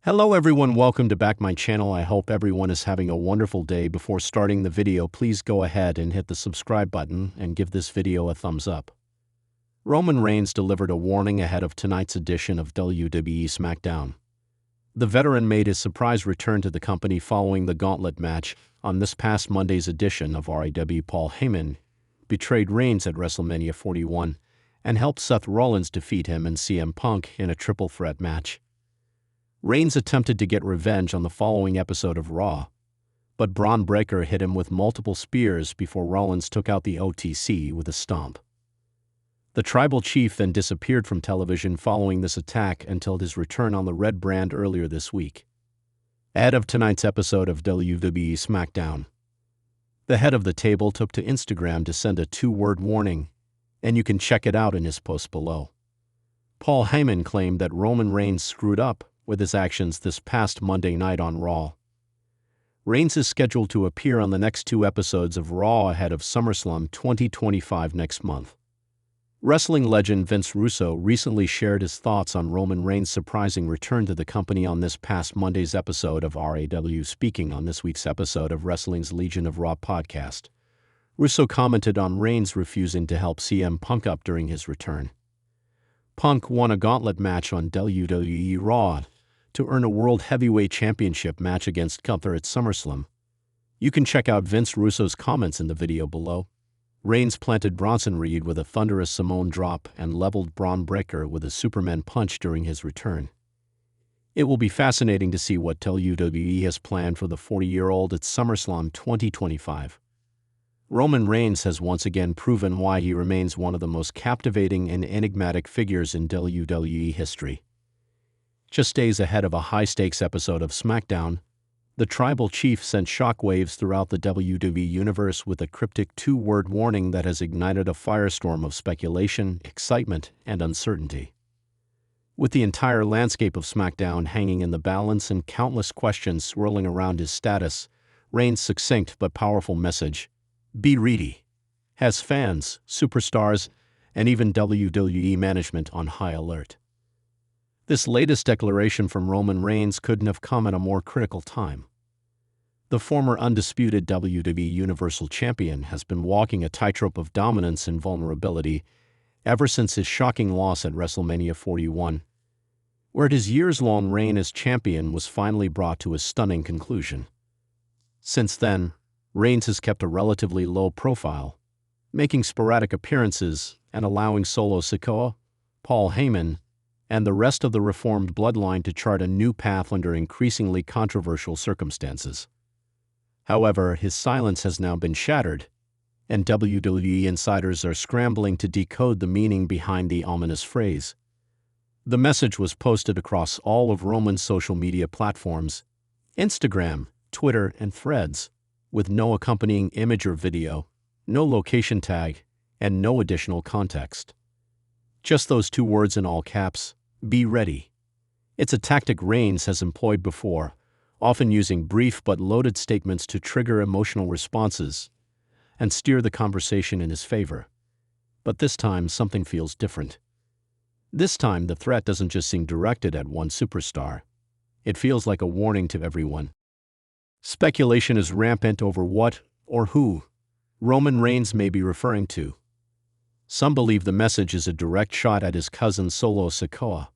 Hello everyone, welcome to back my channel. I hope everyone is having a wonderful day. Before starting the video, please go ahead and hit the subscribe button and give this video a thumbs up. Roman Reigns delivered a warning ahead of tonight's edition of WWE SmackDown. The veteran made his surprise return to the company following the gauntlet match on this past Monday's edition of RAW. Paul Heyman betrayed Reigns at WrestleMania 41 and helped Seth Rollins defeat him and CM Punk in a triple threat match. Reigns attempted to get revenge on the following episode of Raw, but Braun Breaker hit him with multiple spears before Rollins took out the OTC with a stomp. The Tribal Chief then disappeared from television following this attack until his return on the red brand earlier this week. Ahead of tonight's episode of WWE SmackDown, the head of the table took to Instagram to send a two-word warning, and you can check it out in his post below. Paul Heyman claimed that Roman Reigns screwed up with his actions this past Monday night on Raw. Reigns is scheduled to appear on the next two episodes of Raw ahead of SummerSlam 2025 next month. Wrestling legend Vince Russo recently shared his thoughts on Roman Reigns' surprising return to the company on this past Monday's episode of RAW. Speaking on this week's episode of Wrestling's Legion of Raw podcast, Russo commented on Reigns refusing to help CM Punk up during his return. Punk won a gauntlet match on WWE Raw to earn a World Heavyweight Championship match against Gunther at SummerSlam. You can check out Vince Russo's comments in the video below. Reigns planted Bronson Reed with a thunderous Samoan drop and leveled Braun Breaker with a Superman punch during his return. It will be fascinating to see what WWE has planned for the 40-year-old at SummerSlam 2025. Roman Reigns has once again proven why he remains one of the most captivating and enigmatic figures in WWE history. Just days ahead of a high-stakes episode of SmackDown, the Tribal Chief sent shockwaves throughout the WWE universe with a cryptic two-word warning that has ignited a firestorm of speculation, excitement, and uncertainty. With the entire landscape of SmackDown hanging in the balance and countless questions swirling around his status, Reigns' succinct but powerful message, "Be ready," has fans, superstars, and even WWE management on high alert. This latest declaration from Roman Reigns couldn't have come at a more critical time. The former undisputed WWE Universal Champion has been walking a tightrope of dominance and vulnerability ever since his shocking loss at WrestleMania 41, where his years-long reign as champion was finally brought to a stunning conclusion. Since then, Reigns has kept a relatively low profile, making sporadic appearances and allowing Solo Sikoa, Paul Heyman, and the rest of the reformed bloodline to chart a new path under increasingly controversial circumstances. However, his silence has now been shattered, and WWE insiders are scrambling to decode the meaning behind the ominous phrase. The message was posted across all of Roman's social media platforms, Instagram, Twitter, and Threads, with no accompanying image or video, no location tag, and no additional context. Just those two words in all caps, "Be ready." It's a tactic Reigns has employed before, often using brief but loaded statements to trigger emotional responses and steer the conversation in his favor. But this time, something feels different. This time, the threat doesn't just seem directed at one superstar. It feels like a warning to everyone. Speculation is rampant over what, or who, Roman Reigns may be referring to. Some believe the message is a direct shot at his cousin Solo Sikoa,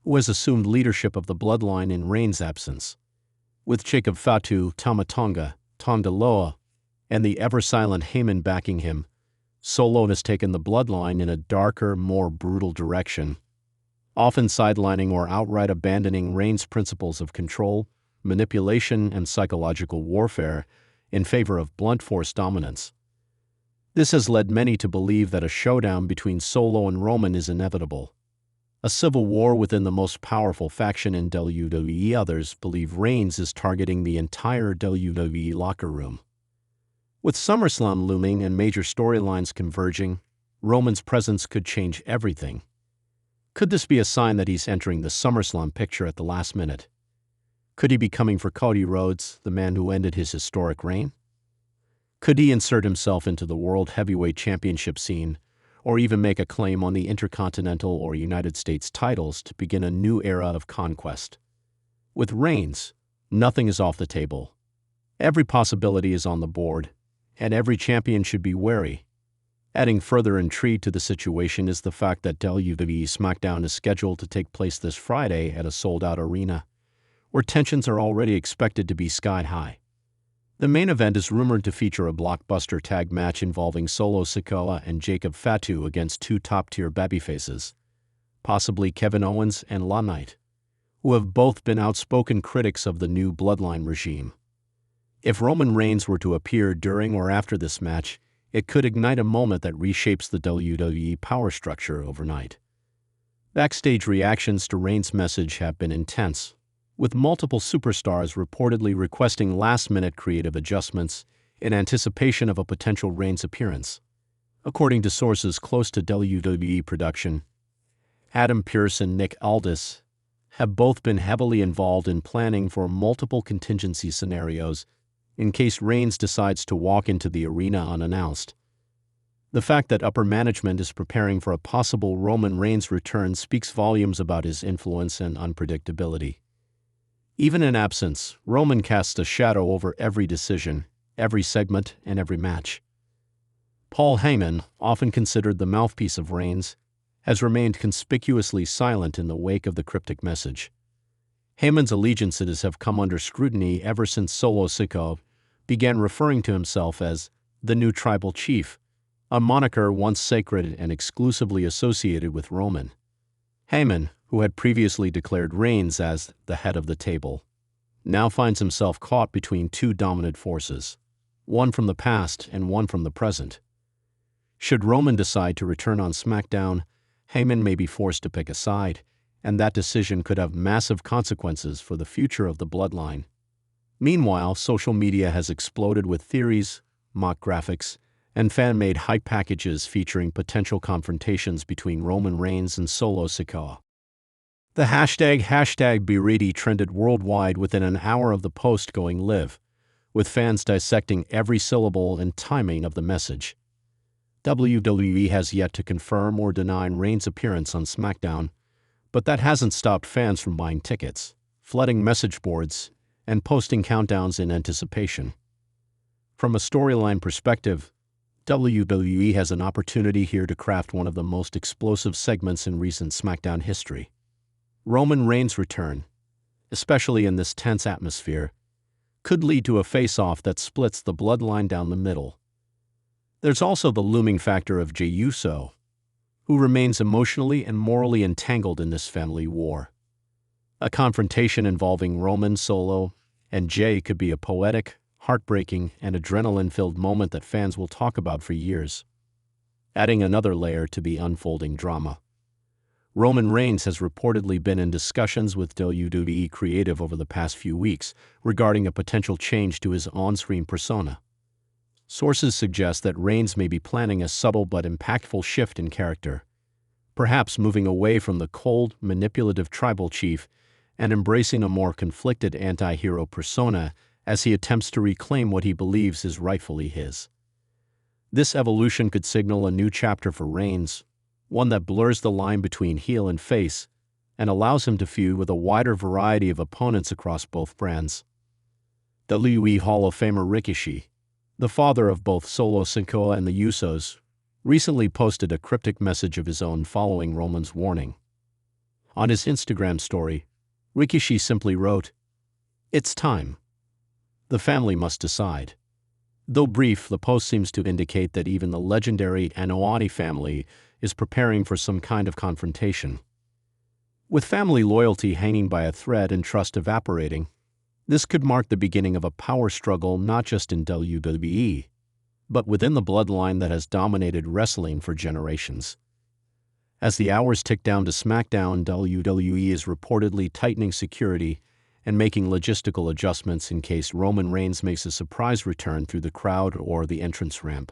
who has assumed leadership of the bloodline in Reigns' absence. With Jacob Fatu, Tama Tonga, Tanga Loa, and the ever-silent Heyman backing him, Solo has taken the bloodline in a darker, more brutal direction, often sidelining or outright abandoning Reigns' principles of control, manipulation, and psychological warfare in favor of blunt force dominance. This has led many to believe that a showdown between Solo and Roman is inevitable. A civil war within the most powerful faction in WWE. Others believe Reigns is targeting the entire WWE locker room. With SummerSlam looming and major storylines converging, Roman's presence could change everything. Could this be a sign that he's entering the SummerSlam picture at the last minute? Could he be coming for Cody Rhodes, the man who ended his historic reign? Could he insert himself into the World Heavyweight Championship scene, or even make a claim on the Intercontinental or United States titles to begin a new era of conquest? With Reigns, nothing is off the table. Every possibility is on the board, and every champion should be wary. Adding further intrigue to the situation is the fact that WWE SmackDown is scheduled to take place this Friday at a sold-out arena, where tensions are already expected to be sky-high. The main event is rumored to feature a blockbuster tag match involving Solo Sikoa and Jacob Fatu against two top-tier babyfaces, possibly Kevin Owens and LA Knight, who have both been outspoken critics of the new Bloodline regime. If Roman Reigns were to appear during or after this match, it could ignite a moment that reshapes the WWE power structure overnight. Backstage reactions to Reigns' message have been intense, with multiple superstars reportedly requesting last-minute creative adjustments in anticipation of a potential Reigns appearance. According to sources close to WWE production, Adam Pearce and Nick Aldis have both been heavily involved in planning for multiple contingency scenarios in case Reigns decides to walk into the arena unannounced. The fact that upper management is preparing for a possible Roman Reigns return speaks volumes about his influence and unpredictability. Even in absence, Roman casts a shadow over every decision, every segment, and every match. Paul Heyman, often considered the mouthpiece of Reigns, has remained conspicuously silent in the wake of the cryptic message. Heyman's allegiances have come under scrutiny ever since Solo Sikoa began referring to himself as the new tribal chief, a moniker once sacred and exclusively associated with Roman. Heyman, who had previously declared Reigns as the head of the table, now finds himself caught between two dominant forces, one from the past and one from the present. Should Roman decide to return on SmackDown, Heyman may be forced to pick a side, and that decision could have massive consequences for the future of the bloodline. Meanwhile, social media has exploded with theories, mock graphics, and fan-made hype packages featuring potential confrontations between Roman Reigns and Solo Sikoa. The hashtag #BeReady trended worldwide within an hour of the post going live, with fans dissecting every syllable and timing of the message. WWE has yet to confirm or deny Reigns' appearance on SmackDown, but that hasn't stopped fans from buying tickets, flooding message boards, and posting countdowns in anticipation. From a storyline perspective, WWE has an opportunity here to craft one of the most explosive segments in recent SmackDown history. Roman Reigns' return, especially in this tense atmosphere, could lead to a face-off that splits the bloodline down the middle. There's also the looming factor of Jey Uso, who remains emotionally and morally entangled in this family war. A confrontation involving Roman, Solo, and Jey could be a poetic, heartbreaking, and adrenaline-filled moment that fans will talk about for years, adding another layer to the unfolding drama. Roman Reigns has reportedly been in discussions with WWE Creative over the past few weeks regarding a potential change to his on-screen persona. Sources suggest that Reigns may be planning a subtle but impactful shift in character, perhaps moving away from the cold, manipulative tribal chief and embracing a more conflicted anti-hero persona as he attempts to reclaim what he believes is rightfully his. This evolution could signal a new chapter for Reigns, one that blurs the line between heel and face and allows him to feud with a wider variety of opponents across both brands. WWE Hall of Famer Rikishi, the father of both Solo Sikoa and the Usos, recently posted a cryptic message of his own following Roman's warning. On his Instagram story, Rikishi simply wrote, "It's time. The family must decide." Though brief, the post seems to indicate that even the legendary Anoa'i family is preparing for some kind of confrontation. With family loyalty hanging by a thread and trust evaporating, this could mark the beginning of a power struggle not just in WWE, but within the bloodline that has dominated wrestling for generations. As the hours tick down to SmackDown, WWE is reportedly tightening security and making logistical adjustments in case Roman Reigns makes a surprise return through the crowd or the entrance ramp.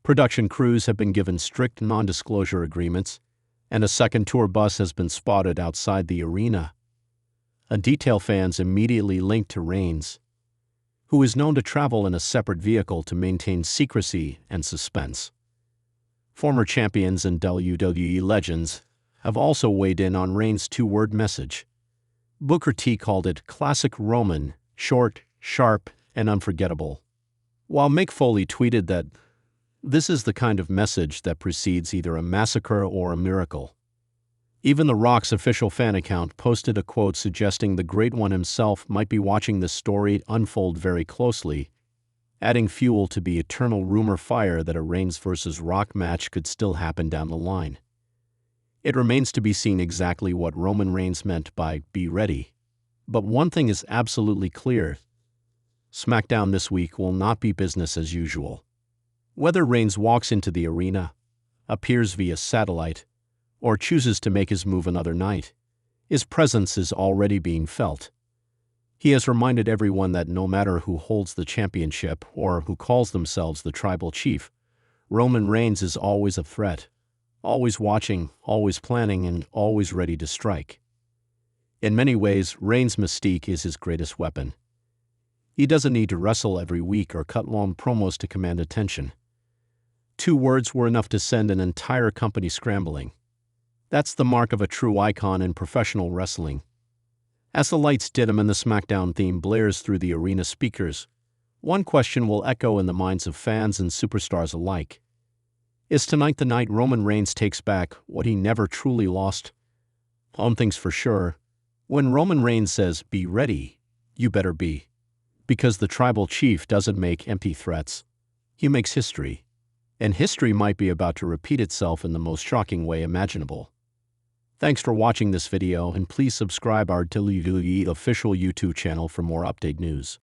Production crews have been given strict non-disclosure agreements, and a second tour bus has been spotted outside the arena, a detail fans immediately linked to Reigns, who is known to travel in a separate vehicle to maintain secrecy and suspense. Former champions and WWE legends have also weighed in on Reigns' two-word message. Booker T called it classic Roman, short, sharp, and unforgettable. While Mick Foley tweeted that this is the kind of message that precedes either a massacre or a miracle. Even The Rock's official fan account posted a quote suggesting the Great One himself might be watching this story unfold very closely, adding fuel to the eternal rumor fire that a Reigns vs. Rock match could still happen down the line. It remains to be seen exactly what Roman Reigns meant by "be ready." But one thing is absolutely clear: SmackDown this week will not be business as usual. Whether Reigns walks into the arena, appears via satellite, or chooses to make his move another night, his presence is already being felt. He has reminded everyone that no matter who holds the championship or who calls themselves the tribal chief, Roman Reigns is always a threat, always watching, always planning, and always ready to strike. In many ways, Reigns' mystique is his greatest weapon. He doesn't need to wrestle every week or cut long promos to command attention. 2 words were enough to send an entire company scrambling. That's the mark of a true icon in professional wrestling. As the lights dim and the SmackDown theme blares through the arena speakers, one question will echo in the minds of fans and superstars alike. Is tonight the night Roman Reigns takes back what he never truly lost? One thing's for sure: when Roman Reigns says, "Be ready," you better be. Because the tribal chief doesn't make empty threats. He makes history. And history might be about to repeat itself in the most shocking way imaginable. Thanks for watching this video, and please subscribe our WWE official YouTube channel for more update news.